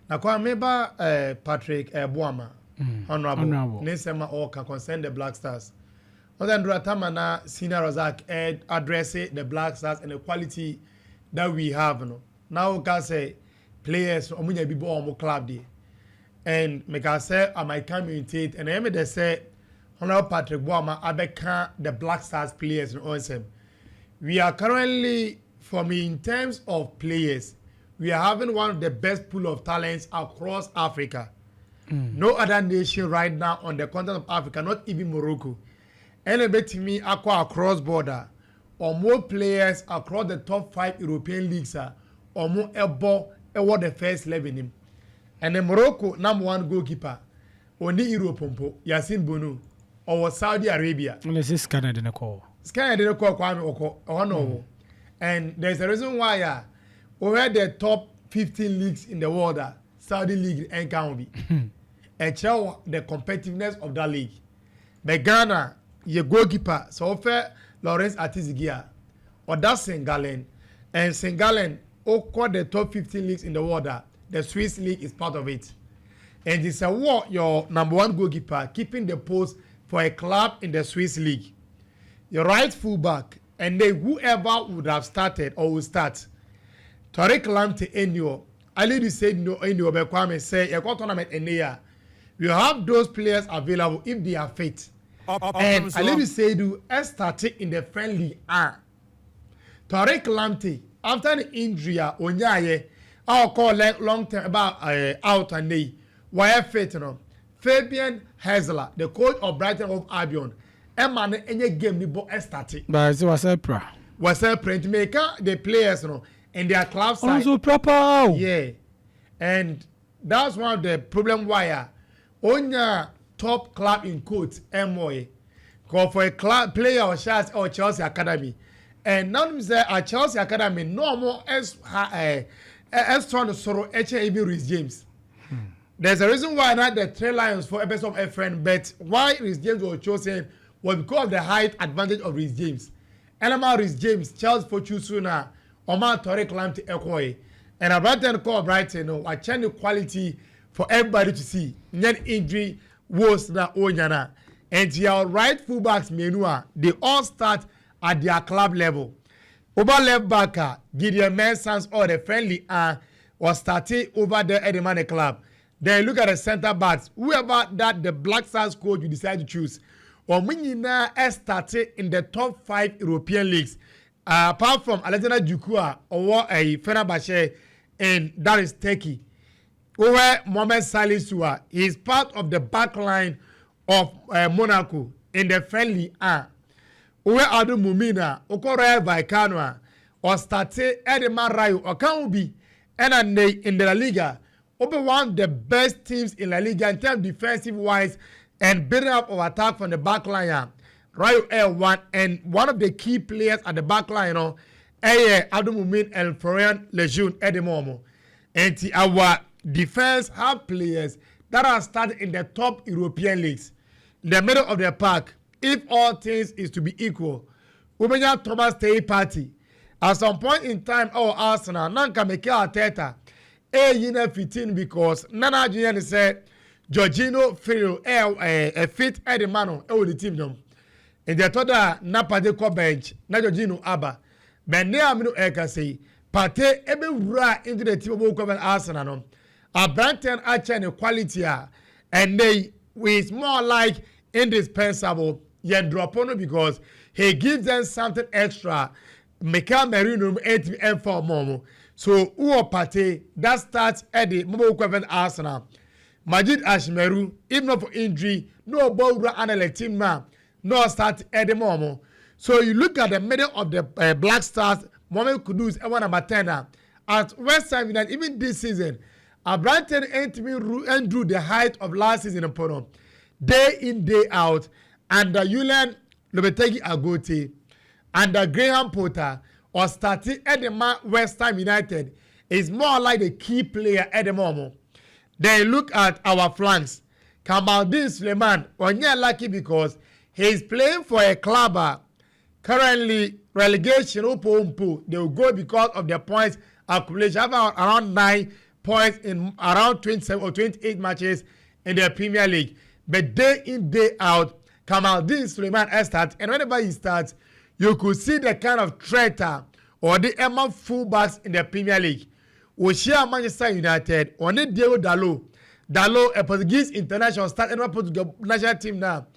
Na kwa meba Patrick Boama honorable Nesema all can concern the Black Stars. Other than Tamana Senior Razak address the Black Stars and the quality that we have. No? Now can say players omunya bibo omo club day. And make I say I might come imitate and I they say Honorable Patrick Boama abeka the Black Stars players in OSM. We are currently in terms of players, we are having one of the best pool of talents across Africa. No other nation right now on the continent of Africa, not even Morocco. Anybody to me across border or more players across the top 5 European leagues or more above the first level him. And the Morocco #1 goalkeeper only Europe Yasin Bono or Saudi Arabia. This is Canada na call. Canada call Kwame Oko. And there's a reason why over the top 15 leagues in the world, Saudi League and can be. And show the competitiveness of that league. But Ghana, your goalkeeper, so far Lawrence Atizigia, or that's Sengalen. And Sengalen, all the top 15 leagues in the world, the Swiss league is part of it. And it's a war your #1 goalkeeper keeping the post for a club in the Swiss league. Your right fullback, and then whoever would have started or will start. Tariq Lamptey Enyo, Ali said no Enyo Bekwame say a tournament in there. You have those players available if they are fit. And Ali said do started in the friendly Tariq Lamptey after the injury Onyaye, I'll call long term about out and day. Why fit no? Fabian Hezler, the coach of Brighton of Albion. Emma any game the ball started. But it was a print maker the players no and their club side. Also proper. Yeah. And that's one of the problem why on your top club in quotes MOA go for a club player or shots or Chelsea Academy. And none say at Chelsea Academy no more as trying to sorrow HIV Rhys James. There's a reason why not the Trey Lions for episode of a friend, but why Rhys James was chosen was because of the height advantage of Rhys James. Elama Rhys James, Charles Fochusuna, Omar Tariq Lamptey Ekwoye, and a Brighton call Brighton, I change the quality for everybody to see. Net injury was na Onyana. And your right fullbacks Menua, they all start at their club level. Over left backer, Gideon Mensah's or the friendly was starting over there at the Money Club. Then look at the center backs, whoever that the Black Stars coach you decide to choose. Or Minyina started in the top 5 European leagues. Apart from Alexander Dukua or a Fenerbahce, and that is Turkey. Over Mohamed Salisu, he is part of the back line of Monaco in the friendly Over Adu Mumina, Okore Vaikanoa, or started Edema Rayo, or Kanubi, and in the La Liga. Over one of the best teams in La Liga in terms defensive wise and building up of attack from the back line. Rayo L1 and one of the key players at the back line, Adumumin and Florian Lejeune Edemomo. And our defense have players that are started in the top European leagues. In the middle of the park, if all things is to be equal, Ubenya Thomas Tay Party. At some point in time, our Arsenal, Nanka Mikel Arteta, fitting because Nana Junior said Jorginho Ferro a fit Edemano the team them. And they told her Napa de bench, na Jorginho Abba. But now I'm not say Pate ebe ra into the team of Coven Arsenal. A Branton Archer quality and they is more like indispensable yet drop on because he gives them something extra. Mikel Merino 8 for Momo. So, Uo Pate, that starts at the Mobile Coven Arsenal. Majid Ashmeru, if not for injury, no Bowra and team man, no start at the Momo. So, you look at the middle of the Black Stars, Momo Kudus, and one number 10 at West Ham United, even this season, Brighton and drew the height of last season in Pono. Day in, day out, under Julian Lopetegi Agote, under Graham Potter, or starting at the West Ham United is more like the key player at the moment. Then look at our flanks. Kamaldeen Suleiman, only lucky because he is playing for a club currently relegation. They will go because of their points accumulation. Have around 9 points in around 27 or 28 matches in the Premier League. But day in, day out, Kamaldeen Suleiman starts, and whenever he starts, you could see the kind of threat or the amount fullbacks in the Premier League. We share Manchester United, on the Diego Dalo, a Portuguese international, start and Portugal national team now.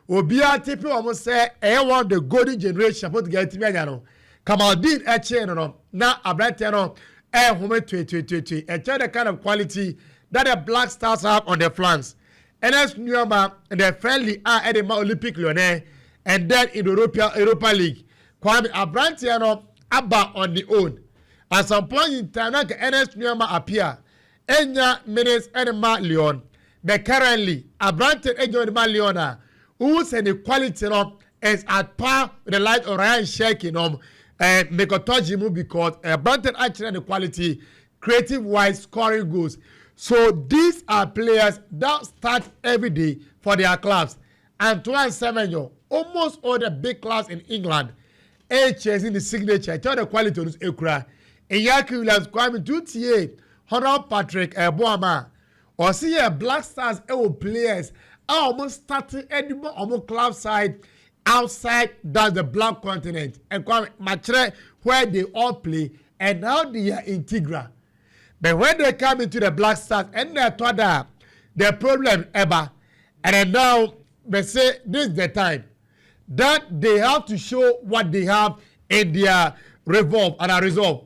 Obia tipi almost say one the golden generation put together team no. Kamaldeen no na abrante no home 2022 and tell the kind of quality that the Black Stars have on the flanks. And as Nuama and the friendly are at the Olympic Lyonnais and then in the Europa League. Kwame abrante no abba on the own. At some point in time, NS Nuama appear. Enya minutes and Leon. But currently, abrante enjoy the Leona. Who's any quality is at par with the light of Ryan Shaking and make a touch him because Branton actually the quality, creative wise scoring goals. So these are players that start every day for their clubs. Antoine Semenyo, almost all the big clubs in England, chasing the signature, tell the quality of this Ekura. Inyaki Williams, Kwame Dutier, Honor Patrick Boama, or see Black Stars players. I almost started anymore almost club side outside that the black continent and Matre where they all play and now they are integral. But when they come into the Black Stars and they thought that the problem ever and then now they say this is the time that they have to show what they have in their revolve and a resolve.